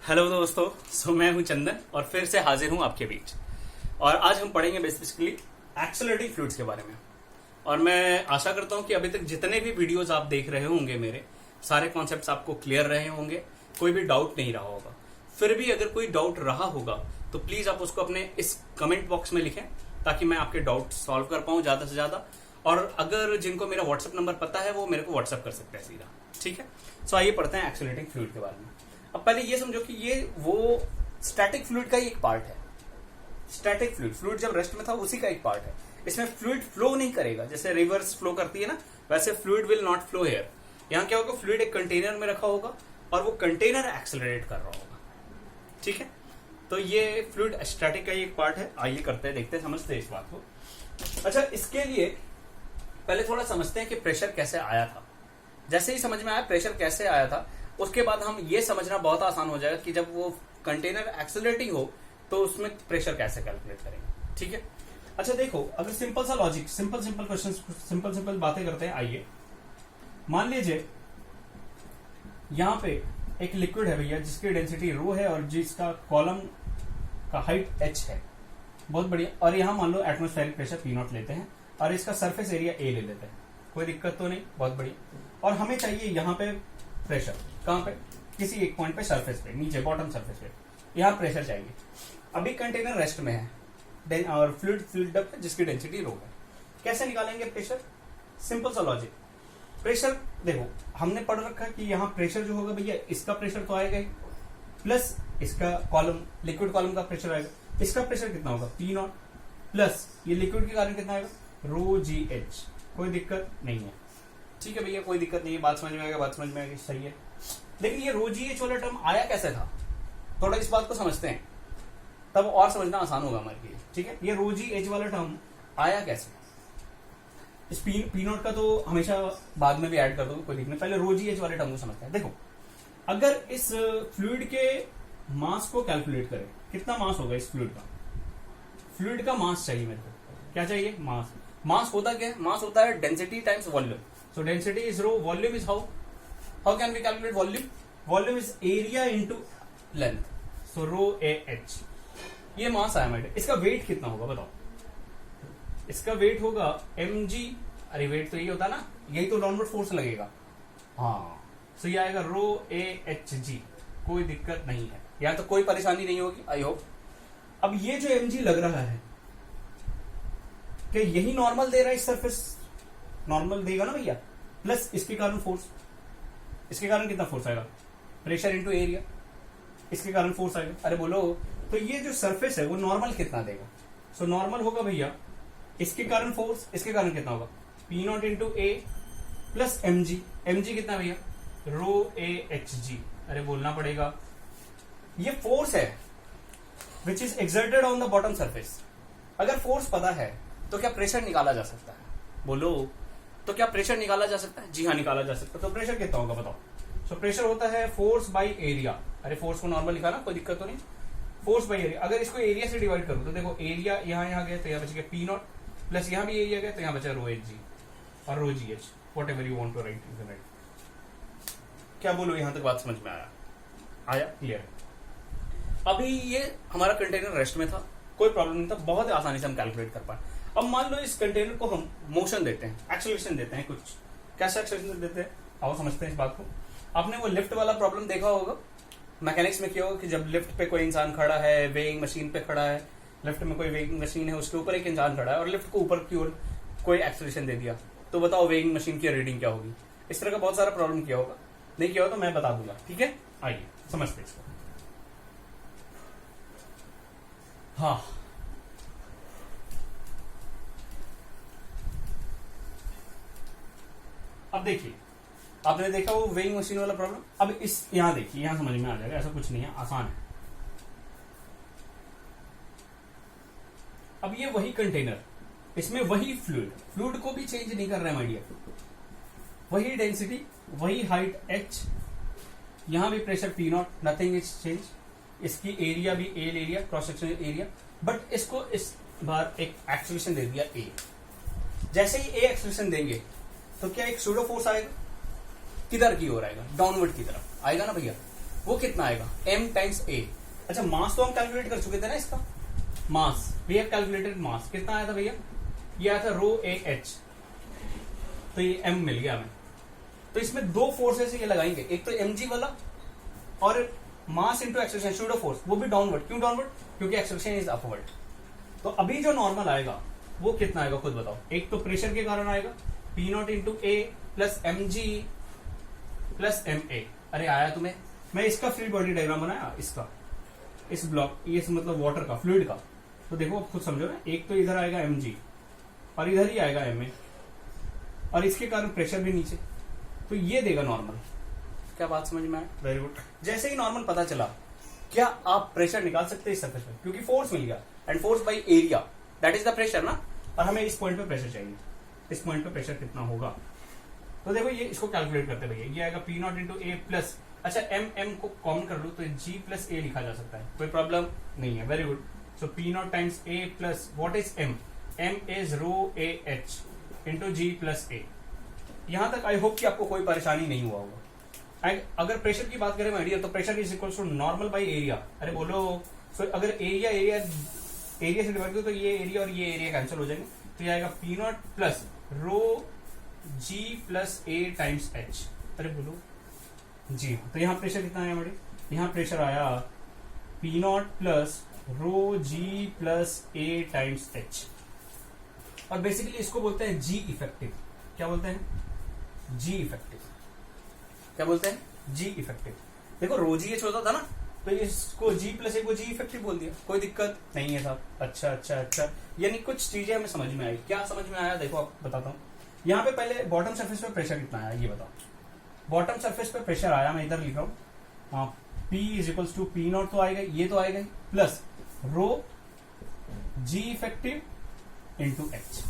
Hello दोस्तों, मैं हूं चंदन और फिर से हाजिर हूं आपके बीच। और आज हम पढ़ेंगे बेसिकली एक्सेलरेटिंग फ्लूइड्स के बारे में। और मैं आशा करता हूं कि अभी तक जितने भी वीडियोस आप देख रहे होंगे मेरे सारे कॉन्सेप्ट्स आपको क्लियर रहे होंगे, कोई भी डाउट नहीं रहा होगा। फिर भी अगर कोई डाउट रहा होगा तो प्लीज आप उसको अपने इस कमेंट बॉक्स में लिखें ताकि मैं आपके डाउट सॉल्व कर पाऊं ज्यादा से ज्यादा। और अगर जिनको मेरा व्हाट्सएप नंबर पता है वो मेरे को व्हाट्सएप कर सकते हैं सीधा, ठीक है। सो आइए पढ़ते हैं एक्सेलरेटिंग फ्लूइड के बारे में। अब पहले ये समझो कि ये वो स्टैटिक फ्लूइड का ही एक पार्ट है। स्टैटिक फ्लूइड जब रेस्ट में था उसी का एक पार्ट है। इसमें फ्लूइड फ्लो नहीं करेगा, जैसे रिवर्स फ्लो करती है ना, वैसे fluid will not flow here. यहाँ क्या होगा, फ्लूइड एक कंटेनर में रखा होगा और वो कंटेनर एक्सेलरेट कर रहा होगा, ठीक है। तो ये फ्लूइड स्टैटिक का ही एक पार्ट है। आइए करते हैं, देखते हैं, समझते हैं इस बात को। अच्छा, इसके लिए पहले थोड़ा समझते हैं कि प्रेशर कैसे आया था। जैसे ही समझ में आया प्रेशर कैसे आया था, उसके बाद हम ये समझना बहुत आसान हो जाएगा कि जब वो कंटेनर एक्सेलरेटिंग हो तो उसमें प्रेशर कैसे कैलकुलेट करेंगे, ठीक है। अच्छा देखो, अगर सिंपल सा लॉजिक, सिंपल क्वेश्चन, सिंपल बातें करते हैं। आइए मान लीजिए यहां पे एक लिक्विड है भैया जिसकी डेंसिटी रो है और जिसका कॉलम का हाइट h है, बहुत बढ़िया। और यहां मान लो एटमॉस्फेरिक प्रेशर P0 लेते हैं और इसका सरफेस एरिया A ले लेते हैं, कोई दिक्कत तो नहीं, बहुत बढ़िया। और हमें चाहिए यहाँ पे प्रेशर, कहां पे, किसी एक पॉइंट पे सरफेस पे, नीचे बॉटम सरफेस पे यहाँ प्रेशर चाहिए। अभी कंटेनर रेस्ट में है और फ्लूइड फिल्ड अप है जिसकी डेंसिटी रो है। कैसे निकालेंगे प्रेशर? सिंपल सा लॉजिक। प्रेशर देखो, हमने पढ़ रखा कि यहाँ प्रेशर जो होगा भैया, इसका प्रेशर तो आएगा ही, प्लस इसका कॉलम, लिक्विड कॉलम का प्रेशर आएगा। इसका प्रेशर कितना होगा, P0, प्लस ये लिक्विड के कारण कितना आएगा, रो जी एच। कोई दिक्कत नहीं है, ठीक है भैया, कोई दिक्कत नहीं है, बात समझ में आएगा, बात समझ में आएगी, सही है। लेकिन ये रो जी एच वाला टर्म आया कैसे था, थोड़ा इस बात को समझते हैं, तब और समझना आसान होगा हमारे लिए, ठीक है। ये रो जी एच वाला टर्म आया कैसे? इस पी नोट का तो हमेशा बाद में भी ऐड कर दो, कोई दिक्कत नहीं, पहले रो जी एच वाले टर्म को समझते हैं। देखो, अगर इस फ्लूइड के मास को कैलकुलेट करें, कितना मास होगा इस फ्लूइड का? फ्लूइड का मास चाहिए मेरे को, क्या चाहिए, मास। मास होता क्या है? मास होता है density times volume. So density is rho, volume is how? How can we calculate volume? Volume is area into length. So rho AH. ये मास आया मेरे। इसका वेट कितना होगा बताओ? इसका वेट होगा mg। अरे वेट तो यही होता ना, यही तो डाउनवर्ड फोर्स लगेगा, हाँ। सो ये आएगा रो AHG। कोई दिक्कत नहीं है, यहाँ तो कोई परेशानी नहीं होगी, आई होप। अब ये जो mg लग रहा है, क्या यही नॉर्मल दे रहा है? इस सरफेस नॉर्मल देगा ना भैया, प्लस इसके कारण फोर्स, इसके कारण कितना फोर्स आएगा, प्रेशर इनटू एरिया, इसके कारण फोर्स आएगा। अरे बोलो, तो ये जो सरफेस है वो नॉर्मल कितना देगा? सो नॉर्मल होगा भैया, इसके कारण फोर्स, इसके कारण कितना होगा, P0 into a plus mg। mg कितना भैया, रो AHG। अरे बोलना पड़ेगा, ये फोर्स है which is exerted on the bottom surface. अगर फोर्स पता है तो क्या प्रेशर निकाला जा सकता है? बोलो, तो क्या प्रेशर निकाला जा सकता है? जी हाँ, निकाला जा सकता है। तो प्रेशर कितना होगा बताओ? सो प्रेशर होता है फोर्स बाई एरिया। अरे फोर्स को नॉर्मल लिखा ना, कोई दिक्कत तो नहीं, फोर्स बाई एरिया। अगर इसको एरिया से डिवाइड करो तो देखो, एरिया यहाँ गया तो यहाँ बच गया P0, प्लस यहाँ भी एरिया गया तो यहाँ बचा रो HG और row GH, whatever you want to write in the right. क्या बोलो, यहाँ तक बात समझ में आया क्लियर? अभी ये हमारा कंटेनर रेस्ट में था, कोई प्रॉब्लम नहीं था, बहुत आसानी से हम कैलकुलेट कर पाए। अब मान लो इस कंटेनर को हम मोशन देते हैं, एक्सेलरेशन देते हैं, कुछ कैसा एक्सेलरेशन देते हैं, आओ समझते हैं इस बात को। आपने वो लिफ्ट वाला प्रॉब्लम देखा होगा, मैकेनिक्स में किया होगा कि जब लिफ्ट पे कोई इंसान खड़ा है, वेइंग मशीन पे खड़ा है, लिफ्ट में कोई वेइंग मशीन है, उसके ऊपर एक इंसान खड़ा है और लिफ्ट को ऊपर की ओर कोई एक्सेलरेशन दे दिया, तो बताओ वेइंग मशीन की रीडिंग क्या होगी? इस तरह का बहुत सारा प्रॉब्लम किया होगा, नहीं किया होगा तो मैं बता दूंगा, ठीक है। आइए समझते इसको। हाँ, अब देखिए, आपने देखा वो वेइंग मशीन वाला प्रॉब्लम। अब इस यहां देखिए, यहां समझ में आ जाएगा, ऐसा कुछ नहीं है, आसान है। अब ये वही कंटेनर, इसमें वही फ्लूइड को भी चेंज नहीं कर रहे हैं माय डियर, वही डेंसिटी, वही हाइट h, यहां भी pressure P0, nothing is change. इसकी एरिया भी L area, cross section area, but इसको इस बार एक एक्सेलरेशन दे दिया A। जैसे ही A एक्सेलरेशन देंगे तो क्या एक सूडो फोर्स आएगा, किधर की ओर आएगा, डाउनवर्ड की तरफ आएगा ना भैया। वो कितना आएगा, m टाइम्स a। अच्छा मास तो हम कैलकुलेट कर चुके थे ना, इसका मास वी हैव कैलकुलेटेड मास कितना आया था भैया, ये आया था रो ए एच, तो ये m मिल गया हमें। तो इसमें दो फोर्सेस ये लगाएंगे, एक तो mg वाला और mass into acceleration pseudo force, वो भी डाउनवर्ड। क्यों डाउनवर्ड, क्योंकि एक्सेलरेशन इज अपवर्ड। तो अभी जो नॉर्मल आएगा वो कितना आएगा खुद बताओ। एक तो प्रेशर के कारण आएगा P not into a plus M G plus M A. अरे आया तुम्हें, मैं इसका फ्री बॉडी डायग्राम बनाया, इसका इस ब्लॉक, ये मतलब वाटर का फ्लूइड का। तो देखो खुद समझो ना, एक तो इधर आएगा एम जी और इधर ही आएगा एम ए, और इसके कारण प्रेशर भी नीचे, तो ये देगा नॉर्मल। क्या बात समझ में आया, वेरी गुड। जैसे ही नॉर्मल पता चला, क्या आप प्रेशर निकाल सकते हैं इस सरफेस पे, क्योंकि फोर्स मिल गया, and force by area that is the pressure ना, और हमें इस पॉइंट पे प्रेशर चाहिए। इस पॉइंट पे प्रेशर कितना होगा, तो देखो ये इसको कैलकुलेट करते भैया, ये आएगा P not into a plus, अच्छा m को कॉमन कर लो तो G प्लस ए लिखा जा सकता है, कोई प्रॉब्लम नहीं है, very good. So P not times A plus what is m is rho A H into G plus A. यहां तक आई होप कि आपको कोई परेशानी नहीं हुआ होगा। एंड अगर प्रेशर की बात करें माय डियर, तो pressure is equal to normal by area. अरे बोलो, सो अगर एरिया से डिवाइड करो तो ये एरिया और ये एरिया कैंसिल हो जाएंगे, तो ये आएगा P not plus rho G plus A times H. अरे बोलो जी, तो यहाँ प्रेशर कितना आया हमारे, यहाँ प्रेशर आया P not plus rho G plus A times H, और बेसिकली इसको बोलते हैं G इफेक्टिव। क्या बोलते हैं, G इफेक्टिव। क्या बोलते हैं, G इफेक्टिव। देखो रो जी एच होता था ना, तो इसको G प्लस ए को G इफेक्टिव बोल दिया, कोई दिक्कत नहीं है साहब। अच्छा अच्छा अच्छा, यानी कुछ चीजें हमें समझ में आई। क्या समझ में आया, देखो आप बताता हूँ। यहाँ पे पहले बॉटम सरफेस पे प्रेशर कितना आया ये बताओ। बॉटम सरफेस पे प्रेशर आया, मैं इधर लिख रहा हूँ, हाँ, P is equals to P not तो आएगा, ये तो आएगा plus rho G effective into h.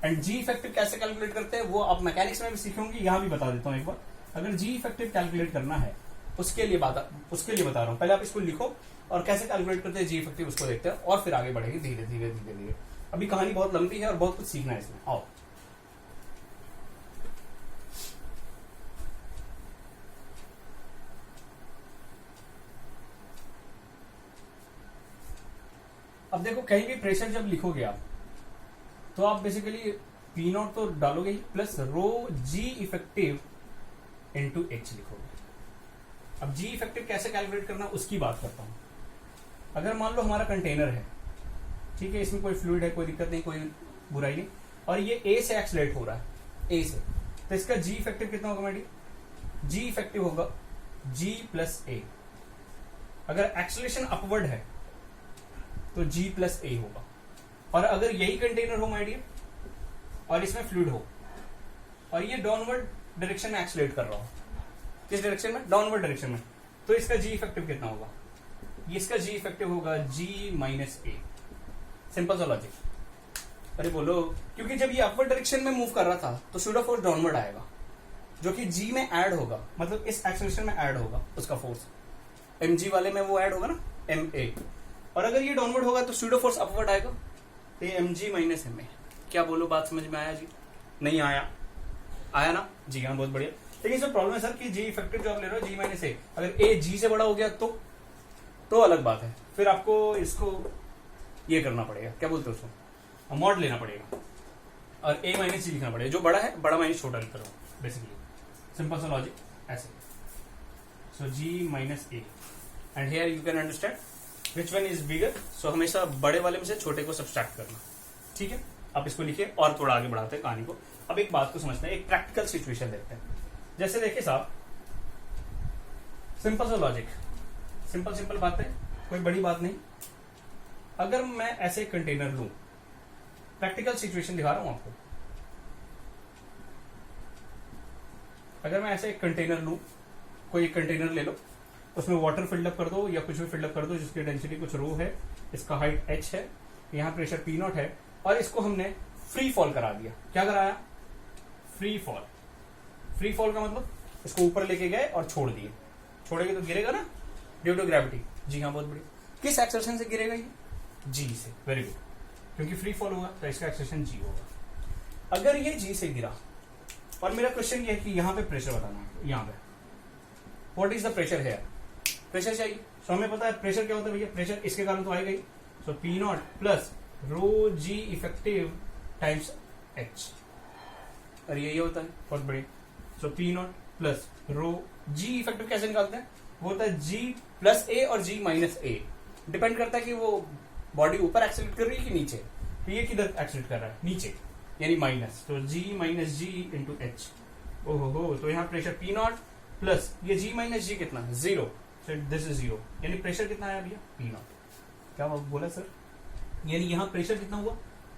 And G effective कैसे कैलकुलेट करते हैं वो आप मैकेनिक्स में भी सीखेंगे, यहाँ भी बता देता हूँ एक बार। अगर G इफेक्टिव कैलकुलेट करना है उसके लिए बता रहा हूँ, पहले आप इसको लिखो और कैसे कैलकुलेट करते हैं G इफेक्टिव उसको देखते हैं, और फिर आगे बढ़ेंगे धीरे धीरे धीरे धीरे। अभी कहानी बहुत लंबी है और बहुत कुछ सीखना है इसमें, आओ। अब देखो कहीं भी प्रेशर जब लिखोगे आप, तो आप बेसिकली P नॉट तो डालोगे ही, plus rho G effective into H लिखोगे। अब G इफेक्टिव कैसे कैलकुलेट करना उसकी बात करता हूं। अगर मान लो हमारा कंटेनर है, ठीक है, इसमें कोई फ्लूइड है, कोई दिक्कत नहीं, कोई बुराई नहीं, और ये A से एक्सलेट हो रहा है, A से, तो इसका G इफेक्टिव कितना होगा मेरी, G इफेक्टिव होगा G प्लस ए। अगर एक्सलेशन अपवर्ड है तो G प्लस ए होगा, और अगर यही कंटेनर हो माय डियर और इसमें फ्लूइड हो और ये डाउनवर्ड डायरेक्शन में एक्सलेट कर रहा हो, किस डायरेक्शन में, डाउनवर्ड डायरेक्शन में, तो इसका G इफेक्टिव कितना होगा, इसका G इफेक्टिव होगा G माइनस ए। सिंपल सा लॉजिक। अरे बोलो, क्योंकि जब ये अपवर्ड डायरेक्शन में मूव कर रहा था तो सूडो फोर्स डाउनवर्ड आएगा, जो कि G में ऐड होगा, मतलब इस एक्सेलरेशन में ऐड होगा उसका फोर्स, mg वाले में वो ऐड होगा ना ma, और अगर ये डाउनवर्ड होगा तो सूडो फोर्स अपवर्ड आएगा, तो ये mg माइनस ma। क्या बोलो, बात समझ में आया जी, नहीं आया, आया ना जी, हाँ बहुत बढ़िया। लेकिन इसमें प्रॉब्लम है सर कि G इफेक्टिव जो आप ले रहे हो G माइनस ए, अगर a G से बड़ा हो गया तो अलग बात है, फिर आपको इसको ये करना पड़ेगा, क्या बोलते हो उसको, मॉड लेना पड़ेगा, और a माइनस जी लिखना पड़ेगा, जो बड़ा है बड़ा माइनस छोटा लिख रहा हूँ बेसिकली, सिंपल सा लॉजिक ऐसे। So G minus A, and here you can understand which one is bigger. So हमेशा बड़े वाले में से छोटे को सब्सट्रैक्ट करना, ठीक है। आप इसको लिखिए और थोड़ा आगे बढ़ाते हैं कहानी को। अब एक बात को समझते हैं, एक प्रैक्टिकल सिचुएशन देखते हैं। जैसे देखिए साहब, सिंपल सा लॉजिक, सिंपल बात है, कोई बड़ी बात नहीं। अगर मैं ऐसे कंटेनर लूं, प्रैक्टिकल सिचुएशन दिखा रहा हूं आपको, अगर मैं ऐसे एक कंटेनर लूं, कोई एक कंटेनर ले लो, उसमें वाटर फिल्डअप कर दो या कुछ भी फिल्डअप कर दो, जिसकी डेंसिटी कुछ रो है, इसका हाइट h है, यहाँ प्रेशर P नॉट है, और इसको हमने फ्री फॉल करा दिया। क्या कराया, फ्री फॉल। फ्री फॉल का मतलब इसको ऊपर लेके गए और छोड़ दिए, छोड़ेंगे तो गिरेगा ना ड्यू टू ग्रेविटी। जी हाँ बहुत बढ़िया। किस एक्सेलरेशन से गिरेगा ये, G से, वेरी गुड, क्योंकि फ्री फॉल होगा तो इसका एक्सेलरेशन G होगा। अगर ये G से गिरा, और मेरा क्वेश्चन ये है कि यहाँ पे प्रेशर बताना है, यहाँ पे व्हाट इज द प्रेशर है, प्रेशर चाहिए। सो हमें पता है प्रेशर क्या होता है भैया, प्रेशर इसके कारण तो आएगा ही। So P not plus rho ji effective times H, और ये होता है बहुत बढ़िया। So P not plus rho ji effective कैसे निकालते हैं, वो होता है जी प्लस ए और जी माइनस ए, डिपेंड करता है कि वो बॉडी ऊपर एक्सेलरेट कर रही है कि नीचे। तो ये किधर एक्सेलरेट कर रहा है, नीचे, यानी माइनस। तो जी माइनस जी इंटू एच। ओहो, तो यहाँ प्रेशर पी नॉट प्लस ये जी माइनस जी कितना, 0, दिस इज 0, यानी प्रेशर कितना आया भैया, पी नॉट। क्या बोला सर, यानी यहाँ प्रेशर कितना हुआ,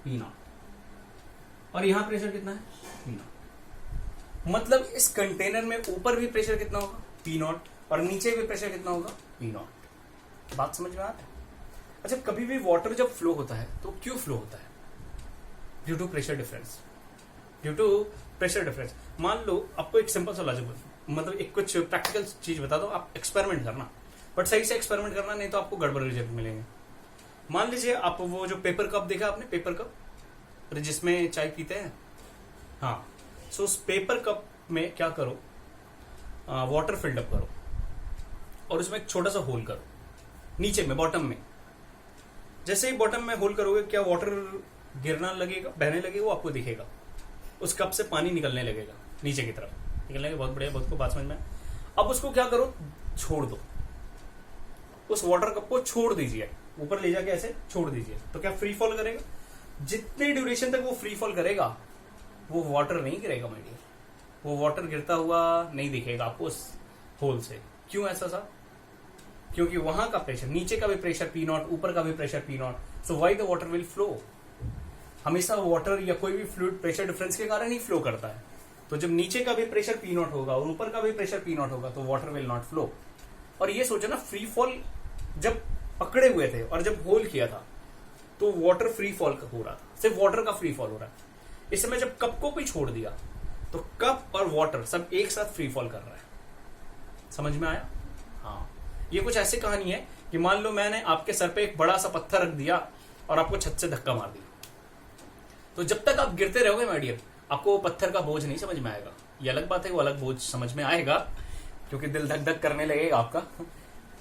पी नॉट, और यहाँ प्रेशर कितना है, पी नॉट। मतलब इस कंटेनर में ऊपर भी प्रेशर कितना होगा, पी नॉट, और नीचे भी प्रेशर कितना होगा, पी नॉट। बात समझ में आ रहा है। अच्छा, कभी भी वाटर जब फ्लो होता है तो क्यों फ्लो होता है, due to pressure difference, due to pressure difference. मान लो आपको एक सिंपल सा लॉजिक, मतलब एक कुछ प्रैक्टिकल चीज बता दो, आप एक्सपेरिमेंट करना, बट सही से एक्सपेरिमेंट करना, नहीं तो आपको गड़बड़ रिजल्ट मिलेंगे। मान लीजिए आप वो जो पेपर कप देखा आपने, पेपर कप जिसमें चाय पीते हैं, हाँ, सो उस पेपर कप में क्या करो, वाटर फिल्ड अप करो और उसमें एक छोटा सा होल करो नीचे में, बॉटम में। जैसे ही बॉटम में होल करोगे, क्या वाटर गिरना लगेगा, बहने लगेगा, वो आपको दिखेगा, उस कप से पानी निकलने लगेगा नीचे की तरफ, निकलने के बहुत बढ़िया, बहुत को बात समझ में। अब उसको क्या करो, छोड़ दो, उस वाटर कप को छोड़ दीजिए, ऊपर ले जाके ऐसे छोड़ दीजिए, तो क्या फ्री फॉल करेगा। जितने ड्यूरेशन तक वो फ्री फॉल करेगा, वो वाटर नहीं गिरेगा माय डियर, वो वाटर गिरता हुआ नहीं दिखेगा आपको उस होल से। क्यों ऐसा सा, क्योंकि वहां का प्रेशर, नीचे का भी प्रेशर पी नॉट, ऊपर का भी pressure P not, so why the water will flow. हमेशा वाटर या कोई भी फ्लूइड प्रेशर डिफरेंस के कारण ही फ्लो करता है। तो जब नीचे का भी प्रेशर पी नॉट होगा और ऊपर का भी प्रेशर पी नॉट होगा, तो वाटर विल नॉट फ्लो। और ये सोचो ना, फ्री फॉल जब पकड़े हुए थे और जब होल किया था, तो वाटर फ्री फॉल हो रहा था, सिर्फ वाटर का फ्री फॉल हो रहा है। इस समय जब कप को भी छोड़ दिया, तो कप और वाटर सब एक साथ फ्री फॉल कर रहा है। समझ में आया। हाँ, ये कुछ ऐसी कहानी है कि मान लो मैंने आपके सर पे एक बड़ा सा पत्थर रख दिया और आपको छत से धक्का मार दिया, तो जब तक आप गिरते रहोगे माय डियर, आपको वो पत्थर का बोझ नहीं समझ में आएगा। ये अलग बात है, वो अलग बोझ समझ में आएगा क्योंकि दिल धक धक करने लगेगा आपका,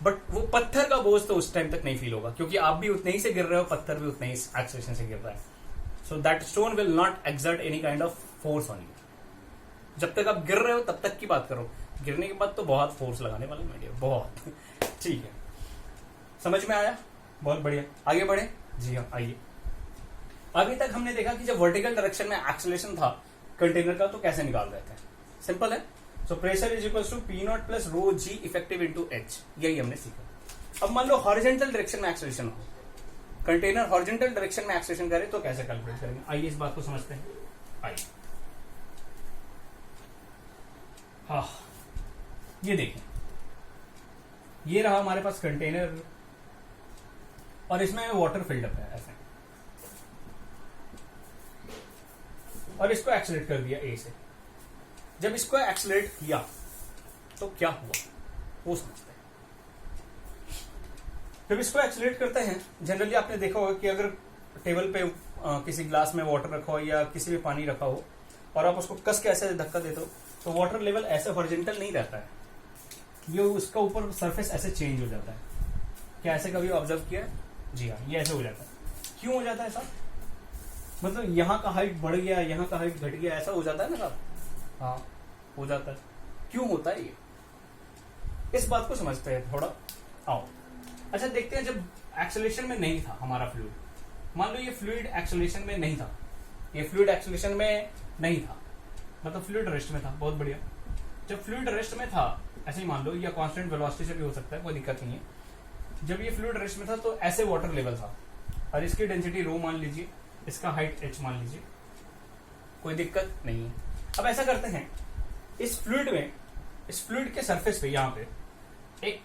बट वो पत्थर का बोझ तो उस टाइम तक नहीं फील होगा, क्योंकि आप भी उतने ही से गिर रहे हो, पत्थर भी उतने ही एक्सेलरेशन से गिर रहा है। So that stone will not exert any kind of force on you. जब तक आप गिर रहे हो तब तक की बात करो, गिरने के बाद तो बहुत फोर्स लगाने वाले माय डियर, बहुत। ठीक है, समझ में आया, बहुत बढ़िया। आगे बढ़े जी हाँ, आइए। अभी तक हमने देखा कि जब वर्टिकल डायरेक्शन में एक्सेलरेशन था कंटेनर का, तो कैसे निकाल रहे थे, सिंपल है। So pressure is equal to P not plus rho ji effective into h, यही हमने सीखा। अब मान लो हॉरिजॉन्टल डायरेक्शन में एक्सेलरेशन हो, कंटेनर हॉरिजॉन्टल डायरेक्शन में एक्सेलरेशन करे, तो कैसे कैलकुलेट करेंगे, आइए इस बात को समझते हैं। आइए, हाँ, ये देखें, ये रहा हमारे पास कंटेनर और इसमें वाटर फिल्ड अप है ऐसे, और इसको एक्सेलरेट कर दिया ए से। जब इसको एक्सेलरेट किया तो क्या हुआ वो समझते हैं। जब इसको एक्सेलरेट करते हैं, जनरली आपने देखा होगा कि अगर टेबल पे किसी ग्लास में वाटर रखा हो या किसी भी पानी रखा हो और आप उसको कस के ऐसे धक्का देते हो, तो वाटर लेवल ऐसे हॉरिजॉन्टल नहीं रहता है, ये उसका ऊपर सरफेस ऐसे चेंज हो जाता है। क्या ऐसे कभी ऑब्जर्व किया है? जी हाँ, ये ऐसे हो जाता है। क्यों हो जाता है ऐसा? मतलब यहाँ का हाइट बढ़ गया, यहाँ का हाइट घट गया, ऐसा हो जाता है ना साहब? हाँ, हो जाता है। क्यों होता है ये, इस बात को समझते हैं थोड़ा। आओ, अच्छा देखते हैं, जब एक्सेलरेशन में नहीं था हमारा फ्लूइड, मान लो ये फ्लूइड एक्सेलरेशन में नहीं था, ये फ्लूइड एक्सेलरेशन में नहीं था, मतलब फ्लूइड रेस्ट में था, बहुत बढ़िया। जब फ्लूइड रेस्ट में था, ऐसे ही मान लो, या कांस्टेंट वेलोसिटी से भी हो सकता है, कोई दिक्कत नहीं है। जब ये फ्लूइड रेस्ट में था तो ऐसे वाटर लेवल था, और इसकी डेंसिटी रो मान लीजिए, इसका हाइट h मान लीजिए, कोई दिक्कत नहीं है। अब ऐसा करते हैं, इस फ्लूइड में, इस फ्लूइड के सरफेस पे यहाँ पे एक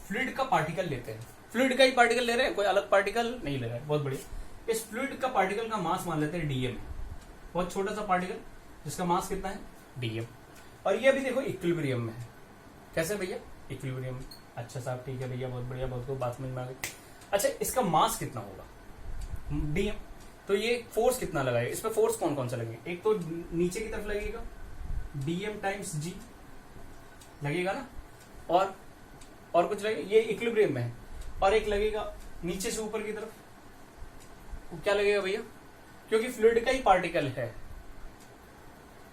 फ्लूइड का पार्टिकल लेते हैं, फ्लूइड का ही पार्टिकल ले रहे हैं, कोई अलग पार्टिकल नहीं ले रहे हैं, बहुत बढ़िया। इस फ्लूइड का पार्टिकल का मास मान लेते हैं डीएम, बहुत छोटा सा पार्टिकल जिसका मास कितना है, डीएम। और ये अभी देखो इक्विलिब्रियम में है। कैसे भैया? इक्विलिब्रियम में। अच्छा साहब, ठीक है भैया, बहुत बढ़िया, बहुत को बात समझ में आ गई। अच्छा, इसका मास कितना होगा, डीएम, तो ये फोर्स कितना लगाएगा, इस पे फोर्स कौन कौन सा लगेगा? एक तो नीचे की तरफ लगेगा, डीएम टाइम्स जी लगेगा ना, और कुछ लगेगा, ये इक्विलिब्रियम में है, और एक लगेगा नीचे से ऊपर की तरफ, वो क्या लगेगा भैया, क्योंकि फ्लूइड का ही पार्टिकल है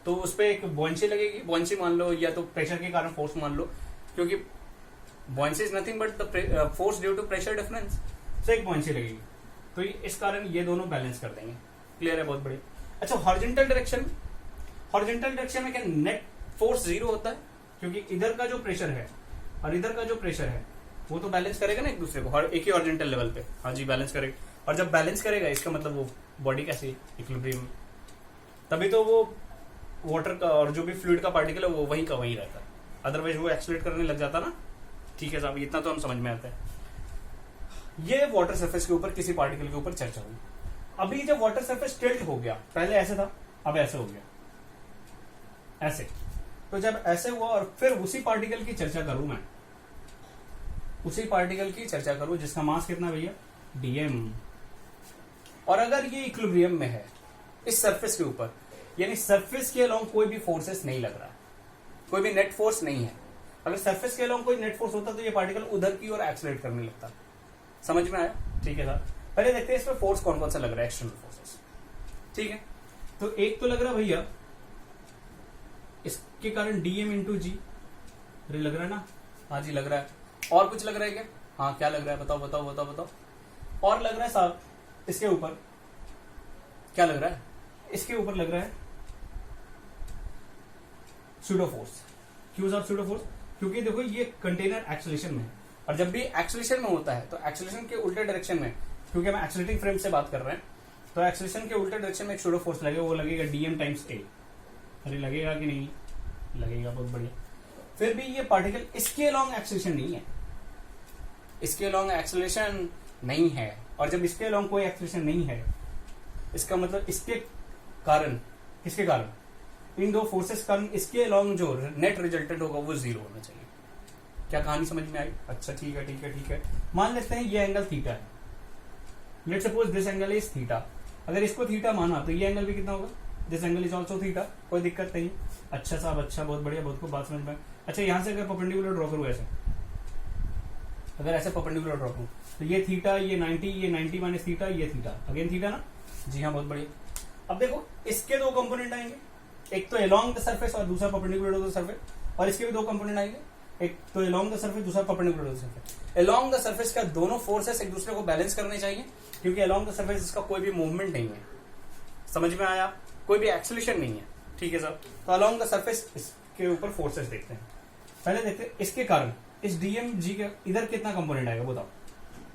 तो उस पर एक बॉन्सी लगेगी, बॉन्सी मान लो, या तो प्रेशर के कारण फोर्स मान लो, क्योंकि buoyancy is nothing but the force due to pressure difference, तो एक बॉन्सी लगेगी, तो इस कारण ये दोनों बैलेंस कर देंगे। क्लियर है, बहुत बढ़िया। अच्छा, हॉरिजॉन्टल डायरेक्शन में क्या नेट फोर्स जीरो होता है, क्योंकि इधर का जो प्रेशर है और इधर का जो प्रेशर है वो तो बैलेंस करेगा ना एक दूसरे को, एक ही हॉरिजॉन्टल लेवल पे। हाँ जी, बैलेंस करेगा, और जब बैलेंस करेगा इसका मतलब वो बॉडी कैसी इक्विलिब्रियम, तभी तो वो वाटर का और जो भी फ्लूइड का पार्टिकल है वो वहीं का वहीं रहता है, अदरवाइज वो एक्सीलरेट करने लग जाता ना। ठीक है साहब, इतना तो हम समझ में आता है। ये वाटर सरफेस के ऊपर किसी पार्टिकल के ऊपर चर्चा हुई। अभी जब वाटर सरफेस टिल्ट हो गया, पहले ऐसे था, अब ऐसे हो गया, ऐसे, तो जब ऐसे हुआ और फिर उसी पार्टिकल की चर्चा करूं मैं, उसी पार्टिकल की चर्चा करूं जिसका मास कितना भैया, डीएम, और अगर ये इक्विलिब्रियम में है इस सरफेस के ऊपर, यानी सरफेस के अलोंग कोई भी फोर्सेस नहीं लग रहा, कोई भी नेट फोर्स नहीं है। अगर सरफेस के अलोंग कोई नेट फोर्स होता तो ये पार्टिकल उधर की ओर एक्सीलरेट करने लगता। समझ में आया? ठीक है सर, पहले देखते हैं इसमें फोर्स कौन कौन सा लग रहा है, एक्सटर्नल फोर्सेस। ठीक है, तो एक तो लग रहा है भैया इसके कारण डीएम इंटू जी, लग रहा है ना? हाँ जी लग रहा है। और कुछ लग रहा है क्या? हाँ, क्या लग रहा है, बताओ बताओ बताओ बताओ। और लग रहा है साहब इसके ऊपर, क्या लग रहा है, इसके ऊपर लग रहा है सूडो फोर्स। क्यों साहब सूडो फोर्स? क्योंकि देखो ये कंटेनर एक्सेलरेशन में है, और जब भी एक्सेलरेशन में होता है तो एक्सेलरेशन के उल्टे डायरेक्शन में, क्योंकि हम एक्सेलरेटिंग फ्रेम से बात कर रहे हैं, तो एक्सेलरेशन के उल्टे डायरेक्शन में एक सूडो फोर्स लगेगा, वो लगेगा डीएम टाइम्स ए। अरे लगेगा कि नहीं? लगेगा, बहुत बढ़िया। फिर भी ये पार्टिकल इसके अलोंग एक्सेलरेशन नहीं है, इसके अलोंग एक्सेलरेशन नहीं है, और जब इसके अलोंग कोई एक्सेलरेशन नहीं है, इसका मतलब इसके कारण, किसके कारण, इन दो फोर्सेस कारण इसके अलोंग जो नेट रिजल्टेंट होगा वो जीरो होना चाहिए। क्या कहानी समझ में आई? अच्छा ठीक है ठीक है ठीक है। मान लेते हैं ये एंगल थीटा है, let's suppose this angle is theta. अगर इसको थीटा माना तो ये एंगल भी कितना होगा, this angle is also theta, कोई दिक्कत नहीं। अच्छा साहब, अच्छा, बहुत बढ़िया, बहुत को बात समझ में। अच्छा, यहां से अगर परपेंडिकुलर ड्रॉ करूं ऐसे, अगर ऐसे परपेंडिकुलर ड्रॉ करूं तो ये थीटा, ये 90, ये 90 माइनस थीटा, ये थीटा, अगेन थीटा ना? जी हाँ, बहुत बढ़िया। अब देखो इसके दो कंपोनेंट आएंगे, एक तो अलोंग द सरफेस और दूसरा परपेंडिकुलर टू द सरफेस, और इसके भी दो कंपोनेंट आएंगे, एक तो अलोंग द सरफेस, दूसरा perpendicular to the surface. Along the surface का दोनों फोर्सेस एक दूसरे को बैलेंस करने चाहिए, क्योंकि अलोंग द सरफेस इसका कोई भी मूवमेंट नहीं है। समझ में आया? कोई भी एक्सेलरेशन नहीं है। ठीक है सर, तो अलोंग द सरफेस इसके ऊपर फोर्सेस देखते हैं। पहले देखते हैं इसके कारण, इस डीएम जी के इधर कितना कंपोनेंट आएगा बताओ।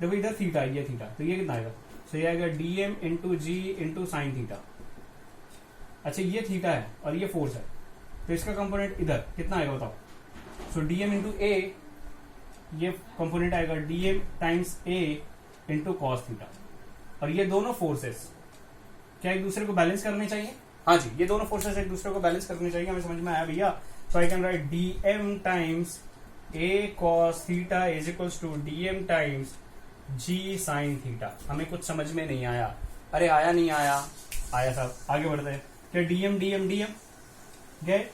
देखो इधर थीटा, ये थीटा, तो ये कितना आएगा, तो ये आएगा डीएम इंटू जी इंटू साइन थीटा। अच्छा, ये थीटा है और ये फोर्स है, तो इसका कंपोनेंट इधर कितना आएगा बताओ। सो डीएम इंटू ए, ये कंपोनेंट आएगा डीएम टाइम्स ए इंटू कॉस थीटा। और ये दोनों फोर्सेस क्या एक दूसरे को बैलेंस करने चाहिए? हाँ जी, ये दोनों फोर्सेस एक दूसरे को बैलेंस करने चाहिए। हमें समझ में आया भैया? So I can write DM times A cos theta is equals to DM times G sine theta. हमें कुछ समझ में नहीं आया? अरे आया नहीं आया? आया साहब, आगे बढ़ते हैं। क्या डीएम डीएम डीएम गए,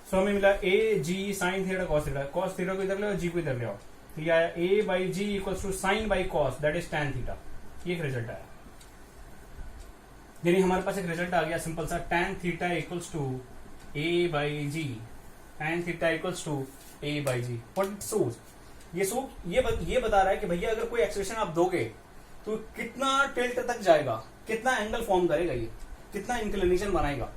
सो हमें मिला A G sine theta cos theta. Cos theta को इधर ले और जी को इधर ले आओ, तो ये आया A by G equals to sine by cos, that is tan theta. ये एक रिजल्ट आया, यानी हमारे पास एक रिजल्ट आ गया सिंपल सा, tan theta equals to a by g, tan theta equals to a by g. What it shows, ये बता रहा है कि भैया अगर कोई एक्सप्रेशन आप दोगे तो कितना टिल्ट तक जाएगा, कितना एंगल फॉर्म करेगा, ये कितना इंक्लिनेशन बनाएगा,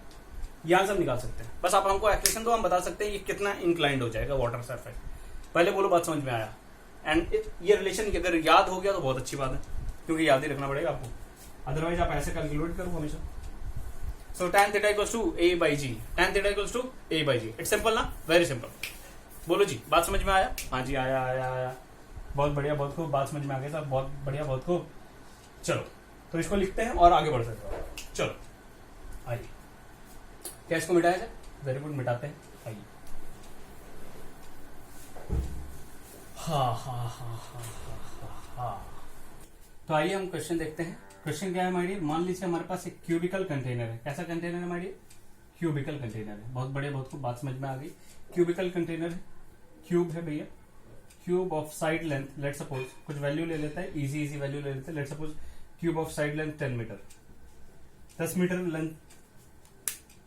ये आंसर निकाल सकते हैं। बस आप हमको एक्सप्रेशन दो, हम बता सकते हैं ये कितना इंक्लाइंड हो जाएगा वाटर सरफेस। पहले बोलो बात समझ में आया? एंड ये रिलेशन अगर याद हो गया तो बहुत अच्छी बात है, क्योंकि याद ही रखना पड़ेगा आपको, अदरवाइज आप ऐसे कैलकुलेट करो हमेशा। So tan theta equals to a by g, tan theta equals to a by g. It's simple ना, वेरी सिंपल। बोलो जी, बात समझ में आया? हाँ जी, आया आया आया, बहुत बढ़िया, बहुत खूब, बात समझ में आ गया साहब, बहुत बढ़िया, बहुत खूब। चलो तो इसको लिखते हैं और आगे बढ़ सकते हो। चलो आइए, क्या इसको मिटाया जाए? वेरी गुड, मिटाते हैं, आइए। हाँ हाँ हाँ हाँ हाँ हाँ। तो आइए हम क्वेश्चन देखते हैं। क्वेश्चन क्या है हमारी? मान लीजिए हमारे पास एक क्यूबिकल कंटेनर है। कैसा कंटेनर है हमारी? क्यूबिकल कंटेनर है। बहुत बढ़िया, बहुत खूब, बात समझ में आ गई। क्यूबिकल कंटेनर है, क्यूब है भैया, cube of side length, let suppose कुछ वैल्यू ले लेता है, इजी वैल्यू ले लेते हैं, let suppose cube of side length 10 metre, 10 metre length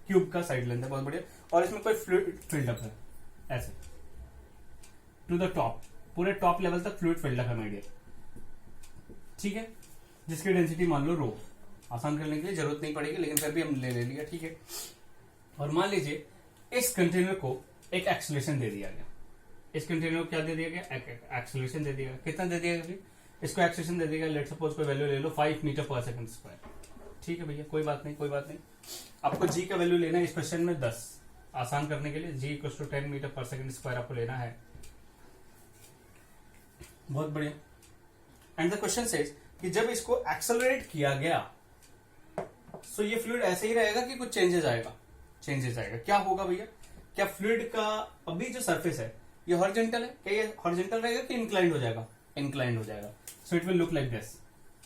cube का साइड लेंथ है, बहुत बढ़िया। और इसमें कोई फ्लूइड फिल्डअप है ऐसे टू द टॉप, पूरे टॉप लेवल तक फ्लूइड फिल्डअप है माय डियर, ठीक है, जिसकी डेंसिटी मान लो रो, आसान करने के लिए जरूरत नहीं पड़ेगी लेकिन फिर भी हम ले लिया, ठीक है। और मान लीजिए इस कंटेनर को एक एक्सेलरेशन दे दिया गया, इस कंटेनर को क्या दे दिया गया, एक्सेलरेशन दे दिया गया, कितना दे दिया गया, इसको एक्सेलरेशन दे दिया गया, लेट सपोज कोई वैल्यू ले लो 5 मीटर पर सेकंड स्क्वायर, ठीक है भैया, कोई बात नहीं। आपको जी का वैल्यू लेना है इस क्वेश्चन में 10, आसान करने के लिए जी इक्वल टू 10 मीटर पर सेकंड स्क्वायर आपको लेना है, बहुत बढ़िया। एंड द क्वेश्चन सेज कि जब इसको एक्सेलरेट किया गया तो ये फ्लूइड ऐसे ही रहेगा कि कुछ चेंजेस आएगा, क्या होगा भैया, क्या फ्लूइड का अभी जो सरफेस है ये हॉरिजॉन्टल है, क्या ये हॉरिजॉन्टल रहेगा कि इंक्लाइंड हो जाएगा, इंक्लाइंड हो जाएगा, so it will look like this,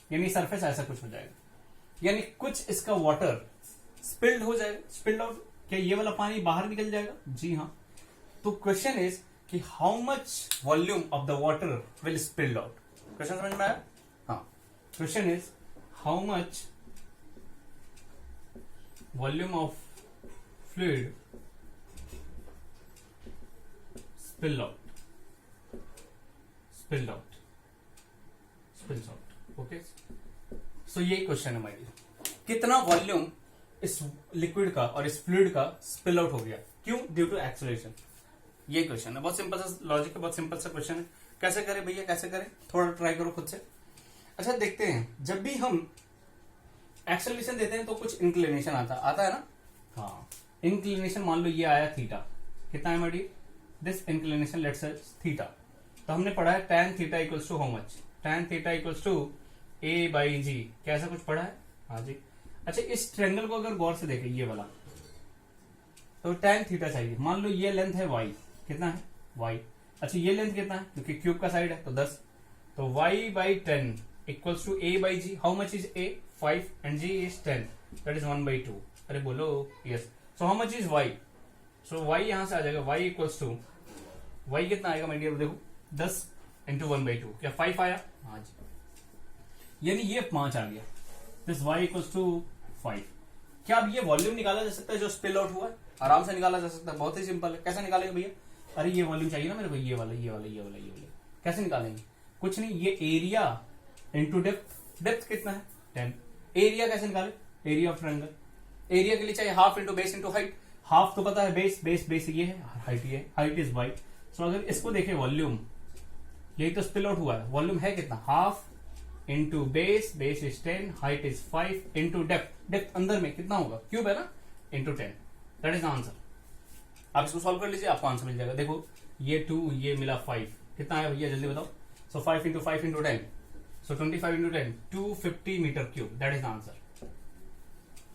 यानी सरफेस ऐसा कुछ हो जाएगा, यानी कुछ इसका वाटर स्पिल्ड हो जाएगा, स्पिल्ड आउट, क्या ये वाला पानी बाहर निकल जाएगा, जी हाँ। तो क्वेश्चन इज कि how much volume of the water will spilled out, question समझ में आया, हाँ, question is how much volume of fluid spilled out, okay. So ये क्वेश्चन है हमारी, कितना वॉल्यूम इस लिक्विड का और इस फ्लूइड का स्पिल आउट हो गया, क्यों, ड्यू टू एक्सेलरेशन, ये क्वेश्चन है, बहुत सिंपल सा लॉजिक है, बहुत सिंपल सा क्वेश्चन है, कैसे करें भैया, कैसे करें, थोड़ा ट्राई करो खुद से। अच्छा देखते हैं, जब भी हम एक्सेलरेशन देते हैं तो कुछ इंक्लिनेशन आता है ना, हाँ, इंक्लिनेशन मान लो ये आया थीटा, कितना है हमारी, this inclination let's say theta, तो हमने पढ़ा है tan theta equals to how much, tan theta equals to a by G, क्या ऐसा कुछ पढ़ा है, हाँ जी। अच्छा इस ट्रायंगल को अगर गौर से देखें ये वाला, तो tan थीटा चाहिए, मान लो ये लेंथ है y, कितना है y, अच्छा ये लेंथ कितना है, क्योंकि क्यूब का साइड है तो 10, तो y by 10 equals to a by g, how much is a 5 and g is 10, that is 1/2, अरे बोलो yes, so how much is y, so y यहां से आ जाएगा, y इक्वल्स टू, y कितना आएगा माय डियर, देखो 10 इंटू 1/2, क्या 5 आया, हाँ जी, यानी ये 5 आ गया, दिस y इक्वल्स टू 5। क्या अब ये वॉल्यूम निकाला जा सकता है जो स्पिल आउट हुआ है, आराम से निकाला जा सकता है, बहुत ही सिंपल है, कैसे निकालेंगे भैया, अरे ये वॉल्यूम चाहिए ना मेरे को, ये वाला, कैसे निकालेंगे, कुछ नहीं, ये एरिया इंटू डेप्थ, डेप्थ कितना है 10, एरिया कैसे निकाले, एरिया ऑफ ट्रायंगल, एरिया के लिए चाहिए half into base into height, half तो पता है बेस ये है, हाइट ये, हाइट इज वाई, सो अगर इसको देखें वॉल्यूम, यही तो स्पिल आउट हुआ है, वॉल्यूम है कितना, half into base is 10, height is 5 into depth अंदर में कितना होगा, क्यूब है ना, इंटू 10, दैट इज आंसर। आप इसको सॉल्व कर लीजिए, आपको आंसर मिल जाएगा, देखो ये 2 ये मिला 5, कितना आया भैया जल्दी बताओ, so 5 into 5 into 10, so 25 into 10 250 metre cube, that is answer.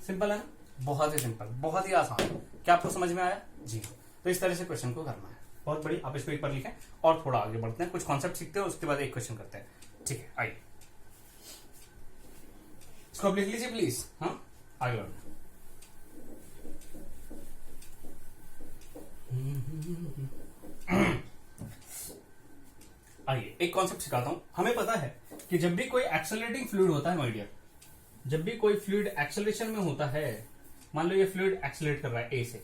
Simple है ना, बहुत ही सिंपल, बहुत ही आसान, क्या आपको समझ में आया, जी। तो इस तरह से क्वेश्चन को करना है, बहुत बड़ी, आप इसको एक बार लिखें और थोड़ा आगे बढ़ते हैं, कुछ कॉन्सेप्ट सीखते हैं, उसके बाद एक क्वेश्चन करते हैं, ठीक है, आइए इसको आप लिख लीजिए प्लीज, हाँ आगे बढ़ते हैं। आइए एक कॉन्सेप्ट सिखाता हूं, हमें पता है कि जब भी कोई एक्सेलरेटिंग फ्लूइड होता है माय डियर, जब भी कोई फ्लूइड एक्सेलरेशन में होता है, मान लो ये फ्लूइड एक्सेलरेट कर रहा है ए से,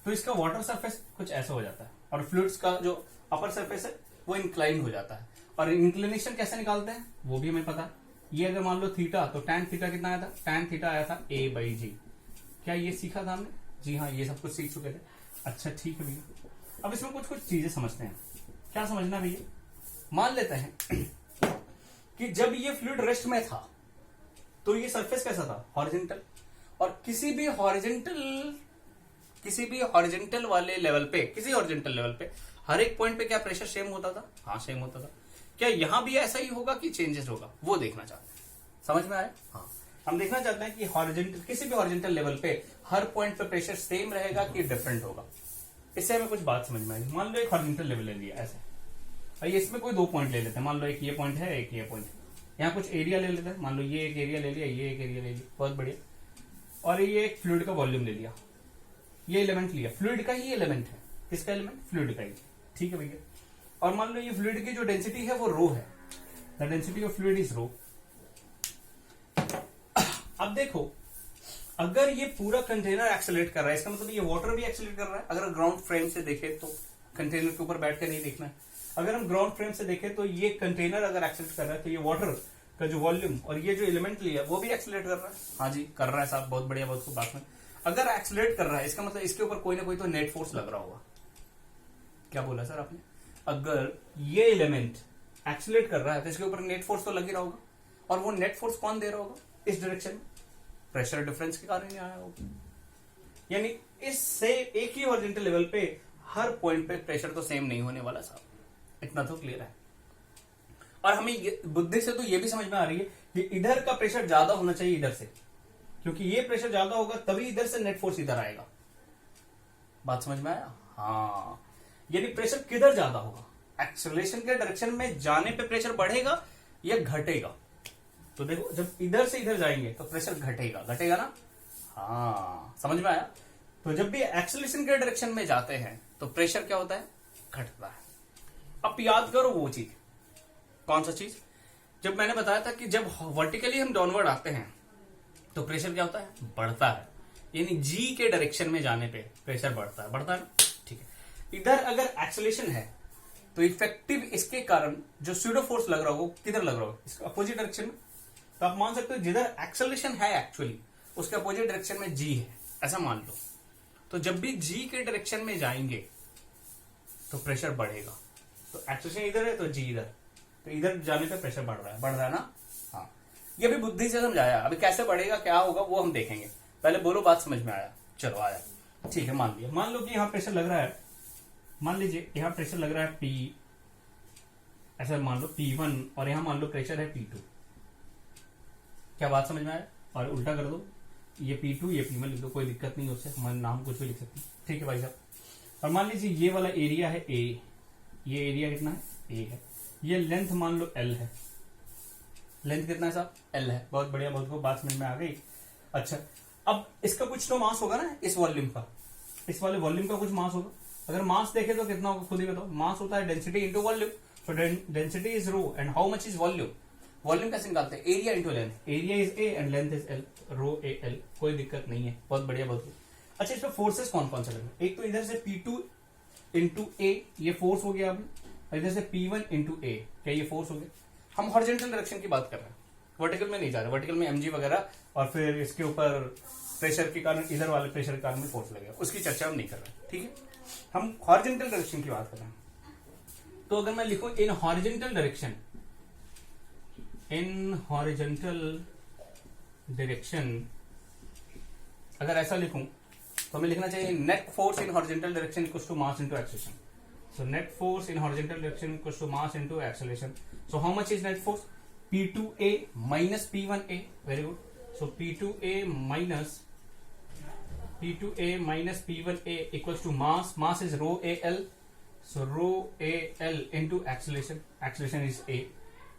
तो इसका वाटर सरफेस कुछ ऐसा हो जाता है, और फ्लूइड्स का जो अपर सरफेस है वो इंक्लाइन हो जाता है, और इंक्लिनेशन कैसे निकालते हैं वो भी हमें पता है, ये अगर मान लो थीटा, तो tan थीटा कितना आया था, tan थीटा आया था a बाई जी, क्या ये सीखा था हमने, जी हाँ ये सब कुछ सीख चुके थे, अच्छा ठीक है भैया, अब इसमें कुछ चीजें समझते हैं, क्या समझना भैया, मान लेते हैं कि जब ये फ्लूइड रेस्ट में था तो ये सरफेस कैसा था, हॉरिजॉन्टल, और किसी भी हॉरिजॉन्टल वाले लेवल पे, किसी हॉरिजॉन्टल लेवल पे हर एक पॉइंट पे क्या प्रेशर सेम होता था, हाँ सेम होता था, क्या यहां भी ऐसा ही होगा कि चेंजेस होगा, वो देखना चाहते हैं, समझ में आया, हाँ हम देखना चाहते हैं कि हॉरिजॉन्टल, किसी भी हॉरिजॉन्टल लेवल पे हर पॉइंट पे प्रेशर सेम रहेगा कि डिफरेंट होगा, इससे हमें कुछ बात समझ में आएगी। मान लो एक हॉरिजॉन्टल लेवल ले लिया ऐसे, और इसमें कोई 2 पॉइंट ले लेते हैं, मान लो एक ये पॉइंट है, एक ये पॉइंट है, यहाँ कुछ एरिया ले लेते हैं, मान लो ये एक एरिया ले लिया, ये एक एरिया ले लिया, बहुत बढ़िया, और ये एक फ्लूइड का वॉल्यूम ले लिया, ये एलिमेंट लिया, फ्लूइड का ही एलिमेंट है, किसका एलिमेंट, फ्लूइड का ही, ठीक है भैया। और मान लो ये फ्लूइड की जो डेंसिटी है वो रो है, the density of fluid is rho. अब देखो, अगर ये पूरा कंटेनर एक्सेलरेट कर रहा है, इसका मतलब ये वाटर भी एक्सेलरेट कर रहा है। अगर ग्राउंड फ्रेम से देखें तो, कंटेनर के ऊपर बैठ के नहीं देखना है, अगर हम ग्राउंड फ्रेम से देखें तो ये कंटेनर अगर एक्सेलरेट कर रहा है तो ये वाटर का जो वॉल्यूम और ये जो एलिमेंट लिया वो भी एक्सेलरेट कर रहा है। हाँ जी कर रहा है साहब, बहुत बढ़िया, बहुत बात में। अगर एक्सेलरेट कर रहा है इसका मतलब इसके ऊपर कोई ना कोई तो नेट फोर्स लग रहा होगा। क्या बोला सर आपने? अगर ये एलिमेंट एक्सेलरेट कर रहा है तो इसके ऊपर नेट फोर्स तो लग ही रहा होगा, और वो नेट फोर्स कौन दे रहा होगा? इस डायरेक्शन में प्रेशर डिफरेंस के कारण ही आया होगा। यानी इससे एक ही हॉरिजॉन्टल लेवल पे हर पॉइंट पे प्रेशर तो सेम नहीं होने वाला साहब, इतना तो क्लियर है। और हमें बुद्धि से तो ये भी समझ में आ रही है कि इधर का प्रेशर ज्यादा होना चाहिए इधर से, क्योंकि ये प्रेशर ज्यादा होगा तभी इधर से नेट फोर्स इधर आएगा। बात समझ में आया? हाँ, यानी प्रेशर किधर ज्यादा होगा? एक्सेलरेशन के डायरेक्शन में जाने पे प्रेशर बढ़ेगा या घटेगा? तो देखो, जब इधर से इधर जाएंगे तो प्रेशर घटेगा, घटेगा ना? हाँ, समझ में आया? तो जब भी एक्सेलरेशन के डायरेक्शन में जाते हैं तो प्रेशर क्या होता है? घटता है। अब याद करो वो चीज, कौन सा चीज? जब मैंने बताया था कि जब वर्टिकली हम डाउनवर्ड आते हैं तो प्रेशर क्या होता है? बढ़ता है। यानी जी के डायरेक्शन में जाने पे प्रेशर बढ़ता है, बढ़ता है ना? ठीक है। इधर अगर एक्सेलरेशन है तो इफेक्टिव इसके कारण जो स्यूडो फोर्स लग रहा हो किधर लग रहा हो? इसके अपोजिट डायरेक्शन में। तो आप मान सकते हो जिधर एक्सेलरेशन है एक्चुअली उसके अपोजिट डायरेक्शन में जी है, ऐसा मान लो। तो जब भी जी के डायरेक्शन में जाएंगे तो प्रेशर बढ़ेगा। तो एक्सेलरेशन इधर है तो जी इधर, तो इधर जाने पे प्रेशर बढ़ रहा है ना? हाँ, ये भी बुद्धि से समझाया। अभी कैसे बढ़ेगा, क्या होगा, वो हम देखेंगे। पहले बोलो बात समझ में आया? चलो आया, ठीक है। मान लिया, मान लो कि यहाँ प्रेशर लग रहा है, मान लीजिए यहाँ प्रेशर लग रहा है P, ऐसा मान लो P1, और यहाँ मान लो प्रेशर है P2। क्या बात समझ में आया? और उल्टा कर दो, ये P2 ये P1 लिख दो, कोई दिक्कत नहीं, उससे हमारे नाम कुछ भी लिख सकते, ठीक है भाई साहब। और मान लीजिए ये वाला एरिया है A, ये एरिया कितना है? A है। ये लेंथ मान लो L है। लेंथ कितना है साहब? L है। बहुत बढ़िया, बहुत को बात समझ में आ गई। अच्छा, अब इसका कुछ तो मास होगा ना, इस वॉल्यूम का, इस वाले वॉल्यूम का कुछ मास होगा। अगर मास देखे तो कितना होगा खुद ही बताओ? मास होता है density into volume. So density is rho and how much is volume? Volume कैसे निकालते हैं? Area into length. Area is A and length is L, rho A L, कोई दिक्कत नहीं है। बहुत बढ़िया, बहुत। अच्छा, इसमें फोर्सेस कौन कौन से लगे? एक तो इधर से P2 इंटू A, ये फोर्स हो गया अभी, और इधर से P1 इंटू A, क्या ये फोर्स हो गया? हम हॉरिजॉन्टल डायरेक्शन की बात कर रहे हैं, वर्टिकल में नहीं जा रहे। वर्टिकल में mg वगैरह और फिर इसके ऊपर प्रेशर के कारण, इधर वाले प्रेशर के कारण भी फोर्स लगेगा, उसकी चर्चा हम नहीं कर रहे, ठीक है? हम हॉरिजॉन्टल डायरेक्शन की बात कर रहे हैं। तो अगर मैं लिखूं in horizontal direction, in horizontal direction, अगर ऐसा लिखूं तो हमें लिखना चाहिए net force in horizontal direction equals to mass into acceleration. So net force in horizontal direction equals to mass into acceleration. So how much is net force? P2A minus P1A, very good. So P2A minus P1A equals to mass. Mass is rho AL. So rho AL into acceleration. Acceleration is A.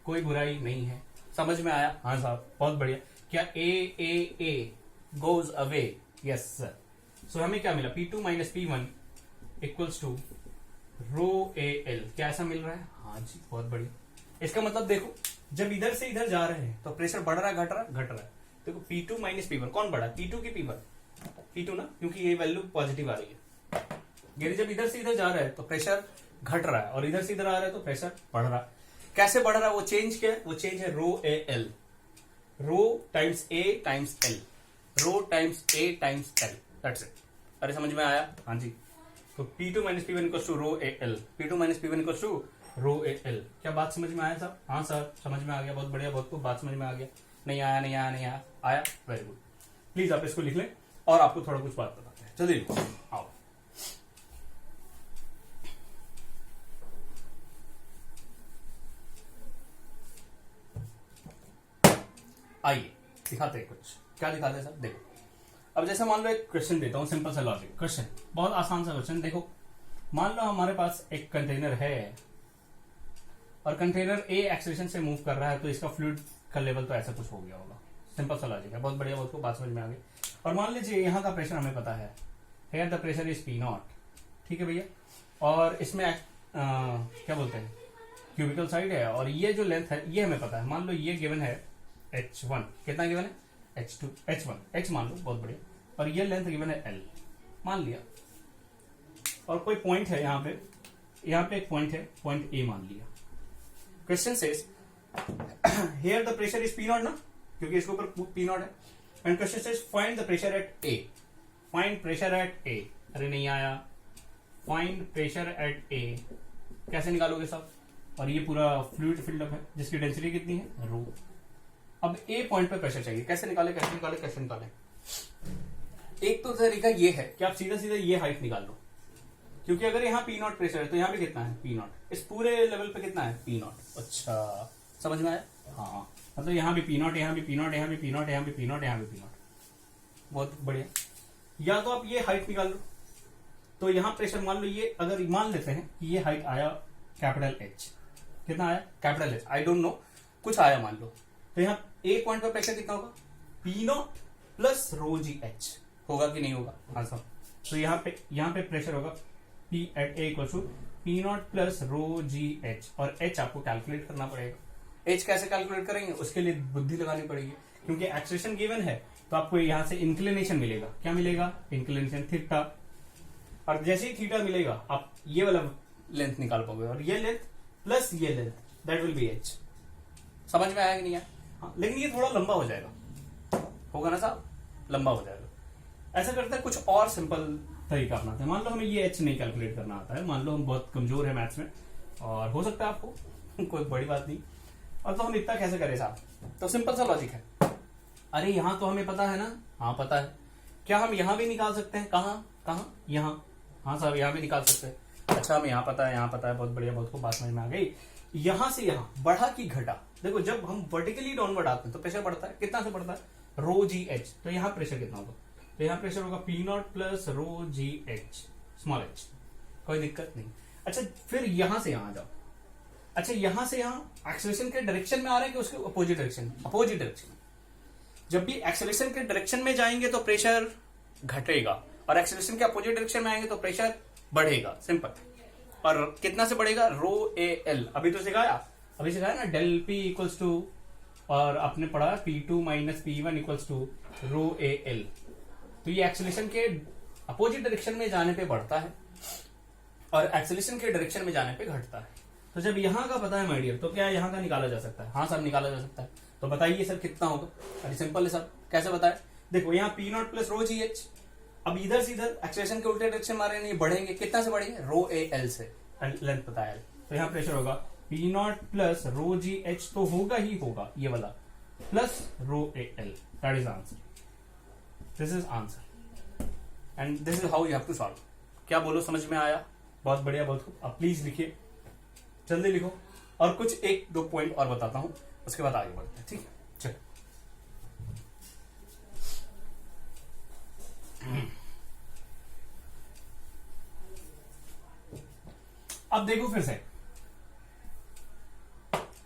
कोई बुराई नहीं है, समझ में आया? हाँ साहब, बहुत बढ़िया। क्या A goes away? Yes sir. So हमें क्या मिला? P2 minus P1 equals to rho AL. क्या ऐसा मिल रहा है? हाँ जी, बहुत बढ़िया। इसका मतलब देखो, जब इधर से इधर जा रहे हैं तो प्रेशर बढ़ रहा है, घट रहा है? घट रहा है। देखो P2 माइनस P1 कौन बढ़ा? P2 की P1? P2 ना, क्योंकि ये वैल्यू पॉजिटिव आ रही है। यानी जब इधर से इधर जा रहा है तो प्रेशर घट रहा है, और इधर से इधर आ रहा है तो प्रेशर बढ़ रहा है। कैसे बढ़ रहा है? वो चेंज क्या है? वो चेंज है rho A L, rho times A times L, rho times A times L, that's it. अरे समझ में आया? हाँ जी। तो P2 minus P1 equals to rho A L, P2 minus P1 equals to rho A L. क्या बात समझ में आया साहब? हाँ सर, समझ में आ गया, बहुत बढ़िया, बहुत खूब, बात समझ में आ गया। नहीं आया, नहीं आया, नहीं आया, आया, वेरी गुड। प्लीज आप इसको लिख लें और आपको थोड़ा कुछ बात बताते हैं। जल्दी लिखो, आओ। आइए दिखाते हैं कुछ। क्या दिखाते हैं सर? देखो, अब जैसे मान लो एक क्वेश्चन देता हूं, सिंपल सा लॉजिक क्वेश्चन, बहुत आसान सा क्वेश्चन। देखो, मान लो हमारे पास एक कंटेनर है और कंटेनर A एक्सेलरेशन से मूव कर रहा है, तो इसका फ्लूइड का लेवल तो ऐसा कुछ हो गया होगा। सिंपल सा लॉजिक है, बहुत बढ़िया, बहुत को बात समझ में आ गई। और मान लीजिए यहाँ का प्रेशर हमें पता है, here the pressure is P0, ठीक है भैया। और इसमें क्या बोलते हैं, क्यूबिकल साइड है, और ये जो लेंथ है ये हमें पता है। मान लो ये गिवन है h1, कितना गिवन है, h2, h1 h मान लो, बहुत बढ़िया, और ये लेंथ गिवन है l मान लिया, और कोई पॉइंट है यहाँ पे एक पॉइंट है, पॉइंट a मान लिया। Question says here the pressure is P0 ना, क्योंकि इसके ऊपर P0 है, and question says find the pressure at a, find pressure at a। अरे नहीं आया, फाइंड प्रेशर एट a कैसे निकालोगे साहब, और ये पूरा फ्लूइड फिल्डअप है जिसकी डेंसिटी कितनी है, रो। अब a पॉइंट पे प्रेशर चाहिए, कैसे निकाले कैसे निकाले कैसे निकाले। एक तो तरीका ये है कि आप सीधा सीधा ये हाइट निकाल लो, क्योंकि अगर यहाँ P0 प्रेशर है तो यहाँ पे कितना है P0, इस पूरे लेवल पे कितना है P0। अच्छा समझ में आया, हाँ मतलब यहाँ भी P0, यहाँ भी P0, यहाँ भी P0, यहाँ भी P0, यहाँ भी P0, बहुत बढ़िया। या तो आप ये हाइट निकाल लो, तो यहाँ प्रेशर मान लो, ये अगर मान लेते हैं कि ये हाइट आया कैपिटल H, कितना आया capital H, I don't know, कुछ आया मान लो, तो यहाँ ए पॉइंट पर प्रेशर कितना होगा, P0 plus rho g H, होगा कि नहीं होगा, हाँ साहब। तो यहाँ पे प्रेशर होगा P at A equal to P0 plus rho g h, और H आपको कैलकुलेट करना पड़ेगा। H कैसे कैलकुलेट करेंगे, उसके लिए बुद्धि लगानी पड़ेगी, क्योंकि एक्सेलरेशन गिवन है तो आपको यहाँ से इंक्लिनेशन मिलेगा, क्या मिलेगा, इंक्लिनेशन थीटा, और जैसे ही थीटा मिलेगा आप ये वाला लेंथ निकाल पाओगे, और ये लेंथ प्लस ये length that will be H। समझ में आया कि नहीं आया, हाँ, लेकिन ये थोड़ा लंबा हो जाएगा, होगा ना साहब, लंबा हो जाएगा। ऐसा करते हैं कुछ और सिंपल तरीका अपनाते हैं। मान लो हमें ये H नहीं कैलकुलेट करना आता है, मान लो हम बहुत कमजोर है मैथ्स में, और हो सकता है आपको कोई बड़ी बात नहीं, और तो हम इतना कैसे करें साहब, तो सिंपल सा लॉजिक है। अरे यहाँ तो हमें पता है ना, हाँ पता है, क्या हम यहाँ भी निकाल सकते हैं, कहाँ यहाँ, हाँ साहब यहाँ भी निकाल सकते हैं। अच्छा हमें यहाँ पता है बहुत बढ़िया, बहुत खूब, बात समझ में आ गई। यहाँ से यहाँ बढ़ा की घटा, देखो जब हम वर्टिकली डाउनवर्ड आते हैं तो प्रेशर बढ़ता है, कितना से बढ़ता है, रो जी एच, तो यहाँ प्रेशर कितना होगा, तो यहाँ प्रेशर होगा P0 plus rho g H small h, कोई दिक्कत नहीं। अच्छा फिर यहां से यहां जाओ, अच्छा यहां से यहां एक्सेलरेशन के डायरेक्शन में आ रहा है कि उसके अपोजिट डायरेक्शन, अपोजिट डायरेक्शन। जब भी एक्सेलरेशन के डायरेक्शन में जाएंगे तो प्रेशर घटेगा, और एक्सेलरेशन के अपोजिट डायरेक्शन में आएंगे तो प्रेशर बढ़ेगा, सिंपल। और कितना से बढ़ेगा, रो ए एल, अभी तो सिखाया ना, डेल पी इक्वल्स टू, और आपने पढ़ा P2 minus P1 equals to rho A l. तो ये एक्सेलरेशन के अपोजिट डायरेक्शन में जाने पे बढ़ता है, और एक्सेलरेशन के डायरेक्शन में जाने पे घटता है। तो जब यहाँ का पता है माय डियर, तो क्या यहाँ का निकाला जा सकता है, हाँ सर निकाला जा सकता है। तो बताइए सर कितना होगा, अरे सिंपल है सर, कैसे बताए, देखो यहाँ P0 plus rho g H, अब इधर से इधर एक्सेलरेशन के उल्टे डायरेक्शन में आ रहे हैं, बढ़ेंगे, कितना से बढ़ेंगे, रो ए एल से, लेंथ पता है, तो यहाँ प्रेशर होगा P0 plus rho g H, तो होगा ही होगा ये वाला, plus rho A l, that is answer, this is answer, and this is how you have to solve. क्या बोलो, समझ में आया, बहुत बढ़िया, बहुत खूब। अब प्लीज लिखिए, जल्दी लिखो, और कुछ एक दो पॉइंट और बताता हूं, उसके बाद आगे बढ़ते हैं, ठीक है, चलो। अब देखो फिर से,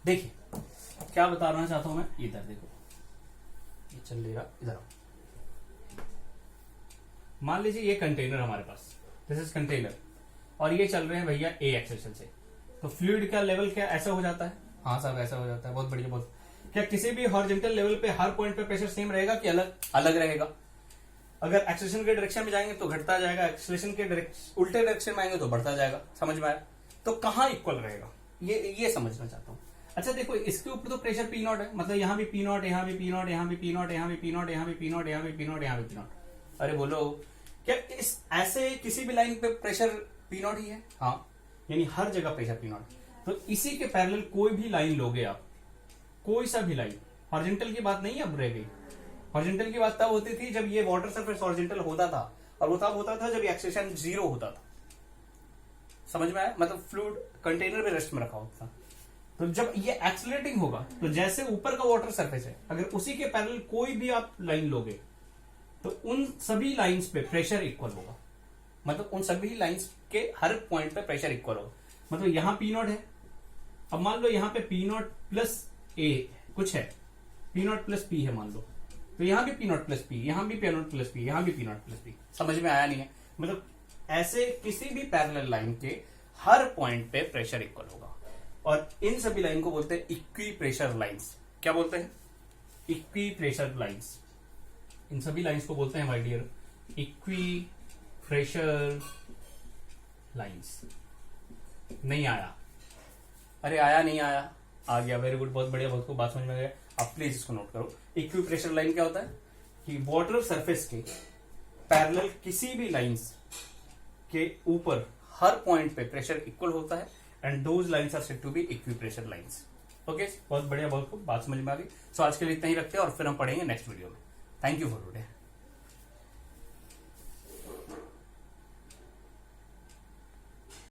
देखिए क्या बताना चाहता हूं मैं, इधर देखो, ये चल लेगा, इधर आओ। मान लीजिए ये कंटेनर हमारे पास, दिस इज कंटेनर, और ये चल रहे हैं भैया ए एक्सेलरेशन से, तो फ्लूइड का लेवल क्या ऐसा हो जाता है, हाँ साहब ऐसा हो जाता है, बहुत बढ़िया, बहुत। क्या किसी भी हॉरिजॉन्टल लेवल पे हर पॉइंट पे प्रेशर सेम रहेगा कि अलग अलग रहेगा? अगर एक्सेलरेशन के डायरेक्शन में जाएंगे तो घटता जाएगा, एक्सेलरेशन के उल्टे डायरेक्शन में आएंगे तो बढ़ता जाएगा, समझ में आया? तो कहाँ इक्वल रहेगा, ये समझना चाहता हूँ। अच्छा देखो, इसके ऊपर तो प्रेशर P0 है, मतलब यहाँ भी P0, यहाँ भी P0, यहाँ भी P0, यहाँ भी P0, यहाँ भी P0, यहाँ भी P0, यहाँ भी P0। अरे बोलो, क्या इस ऐसे किसी भी लाइन पे प्रेशर P0 ही है? हाँ, यानी हर जगह प्रेशर P0। तो इसी के पैरेलल कोई भी लाइन लोगे आप, कोई सा भी लाइन, हॉरिजॉन्टल की बात नहीं अब रह गई। हॉरिजॉन्टल की बात तब होती थी जब ये वाटर सरफेस हॉरिजॉन्टल होता था, और वो तब होता था जब एक्सेलरेशन 0 होता था, समझ में आया? मतलब फ्लूइड कंटेनर में रेस्ट में रखा होता था। तो जब ये एक्सेलरेटिंग होगा, तो जैसे ऊपर का वाटर सरफेस है, अगर उसी के पैरेलल कोई भी आप लाइन लोगे तो उन सभी लाइंस पे प्रेशर इक्वल होगा, मतलब उन सभी लाइंस के हर पॉइंट पे प्रेशर इक्वल होगा। मतलब यहां P0 है, अब मान लो यहाँ पे P0 प्लस A कुछ है, P0 प्लस P है मान लो, तो यहाँ भी P0 प्लस P, यहाँ भी P0 प्लस P, यहाँ भी P0 प्लस P। समझ में आया नहीं है? मतलब ऐसे किसी भी पैरेलल लाइन के हर पॉइंट पे प्रेशर इक्वल होगा। और इन सभी लाइन को बोलते हैं इक्वी प्रेशर लाइंस। क्या बोलते हैं? Equi pressure lines. इन सभी लाइंस को बोलते हैं my dear equipressure lines. नहीं आया? अरे आया नहीं आया? आ गया, वेरी गुड, बहुत बढ़िया, बहुत को बात समझ में गया। आप प्लीज इसको नोट करो। इक्वी प्रेशर लाइन क्या होता है कि वाटर सरफेस के पैरेलल किसी भी लाइंस के ऊपर हर पॉइंट पे प्रेशर इक्वल होता है and those lines are said to be equipressure lines. Okay, बहुत बढ़िया, बहुत को बात समझ में आ गई। सो आज के लिए इतना ही रखते हैं और फिर हम पढ़ेंगे नेक्स्ट वीडियो में। Thank you for today.